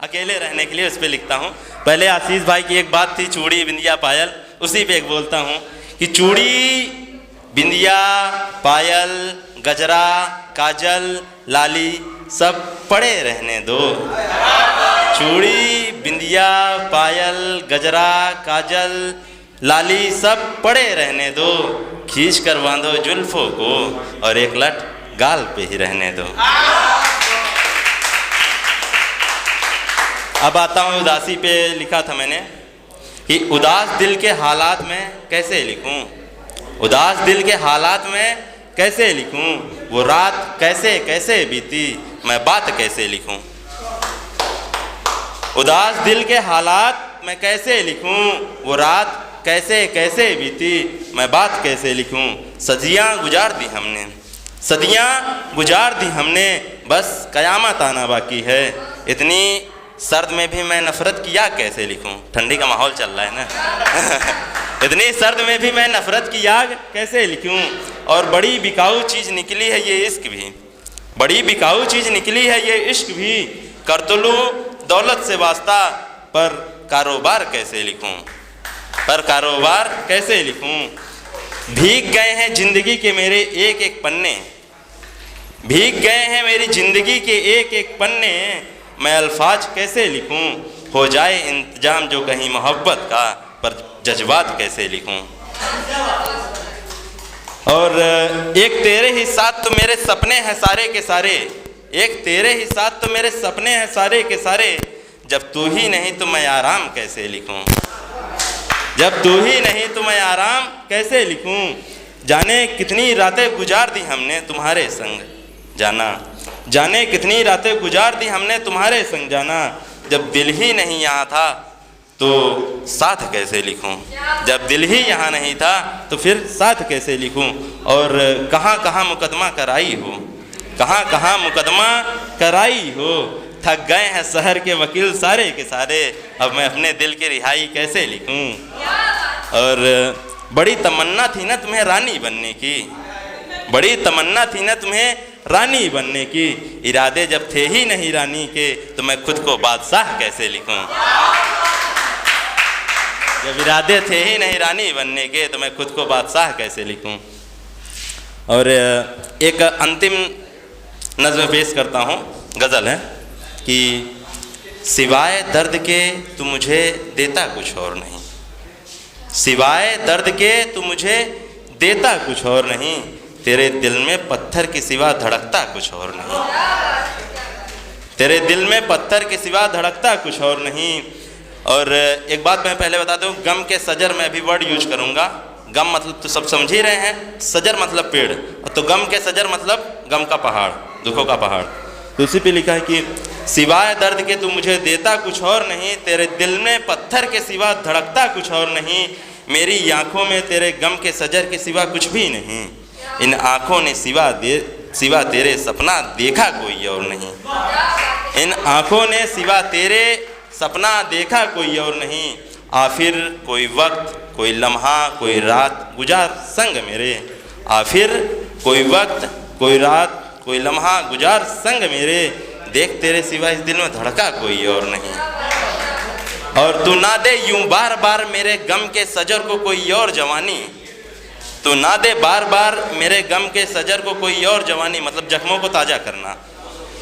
अकेले रहने के लिए उस पर लिखता हूँ। पहले आशीष भाई की एक बात थी, चूड़ी बिंदिया पायल, उसी पे एक बोलता हूँ कि चूड़ी बिंदिया पायल गजरा काजल लाली सब पड़े रहने दो। चूड़ी बिंदिया पायल गजरा काजल लाली सब पड़े रहने दो, खींच कर बांधो जुल्फों को और एक लट गाल पे ही रहने दो। अब आता हूँ उदासी पे। लिखा था मैंने कि उदास दिल के हालात में कैसे लिखूं, उदास दिल के हालात में कैसे लिखूं, वो रात कैसे कैसे बीती मैं बात कैसे लिखूं। उदास दिल के हालात में कैसे लिखूं, वो रात कैसे कैसे बीती मैं बात कैसे लिखूं। सदियां गुजार दी हमने, सदियां गुजार दी हमने, बस कयामत आना बाकी है। इतनी सर्द में भी मैं नफ़रत की आग कैसे लिखूं। ठंडी का माहौल चल रहा है ना। इतनी सर्द में भी मैं नफ़रत की आग कैसे लिखूं। और बड़ी बिकाऊ चीज़ निकली है ये इश्क भी, बड़ी बिकाऊ चीज़ निकली है ये इश्क भी। कर तो लूं दौलत से वास्ता पर कारोबार कैसे लिखूं, पर कारोबार कैसे लिखूं। भीग गए हैं ज़िंदगी के मेरे एक एक पन्ने, भीग गए हैं मेरी ज़िंदगी के एक एक पन्ने, मैं अल्फाज कैसे लिखूं। हो जाए इंतजाम जो कहीं मोहब्बत का, पर जज्बात कैसे लिखूं। और एक तेरे ही साथ तो मेरे सपने हैं सारे के सारे, एक तेरे ही साथ तो मेरे सपने हैं सारे के सारे, जब तू ही नहीं तो मैं आराम कैसे लिखूं, जब तू ही नहीं तो मैं आराम कैसे लिखूं। जाने कितनी रातें गुजार दी हमने तुम्हारे संग जाना, जाने कितनी रातें गुजार दी हमने तुम्हारे संग जाना, जब दिल ही नहीं यहाँ था तो साथ कैसे लिखूं, जब दिल ही यहाँ नहीं था तो फिर साथ कैसे लिखूं। और कहाँ कहाँ मुकदमा कराई हो, कहाँ कहाँ मुकदमा कराई हो, थक गए हैं शहर के वकील सारे के सारे, अब मैं अपने दिल की रिहाई कैसे लिखूं। और बड़ी तमन्ना थी ना तुम्हें रानी बनने की, बड़ी तमन्ना थी ना तुम्हें रानी बनने की, इरादे जब थे ही नहीं रानी के तो मैं खुद को बादशाह कैसे लिखूं। जब इरादे थे ही नहीं रानी बनने के तो मैं खुद को बादशाह कैसे लिखूं। और एक अंतिम नज़्म पेश करता हूँ, गज़ल है कि सिवाय दर्द के तू मुझे देता कुछ और नहीं, सिवाय दर्द के तू मुझे देता कुछ और नहीं, तेरे दिल में पत्थर के सिवा धड़कता कुछ और नहीं, तेरे दिल में पत्थर के सिवा धड़कता कुछ और नहीं। और एक बात मैं पहले बता दूं, गम के सजर मैं भी वर्ड यूज करूंगा। गम मतलब तो सब समझ ही रहे हैं, सजर मतलब पेड़, तो गम के सजर मतलब गम का पहाड़, दुखों का पहाड़। तो उसी पे लिखा है कि सिवाय दर्द के तू मुझे देता कुछ और नहीं, तेरे दिल में पत्थर के सिवा धड़कता कुछ और नहीं, मेरी आँखों में तेरे गम के सजर के सिवा कुछ भी नहीं, इन आँखों ने सिवा तेरे सपना देखा कोई और नहीं, इन आँखों ने सिवा तेरे सपना देखा कोई और नहीं। आखिर कोई वक्त कोई लम्हा कोई रात गुजार संग मेरे, आखिर कोई वक्त कोई रात कोई लम्हा गुजार संग मेरे, देख तेरे सिवा इस दिल में धड़का कोई और नहीं। और तू ना दे यूं बार बार मेरे गम के सजर को कोई और जवानी, तू ना दे बार बार मेरे गम के सजर को कोई और जवानी, मतलब जख्मों को ताज़ा करना।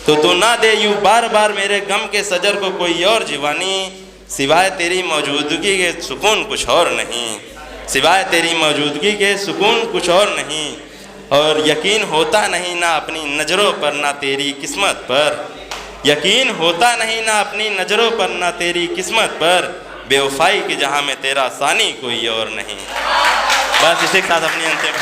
तो तू ना दे यूं बार बार मेरे गम के सजर को कोई और जवानी, सिवाय तेरी मौजूदगी के सुकून कुछ और नहीं, सिवाय तेरी मौजूदगी के सुकून कुछ और नहीं। और यकीन होता नहीं ना अपनी नज़रों पर ना तेरी किस्मत पर, यकीन होता नहीं ना अपनी नज़रों पर ना तेरी किस्मत पर, बेवफाई के जहाँ में तेरा सानी कोई और नहीं। बस इसी के साथ अपनी अंतिम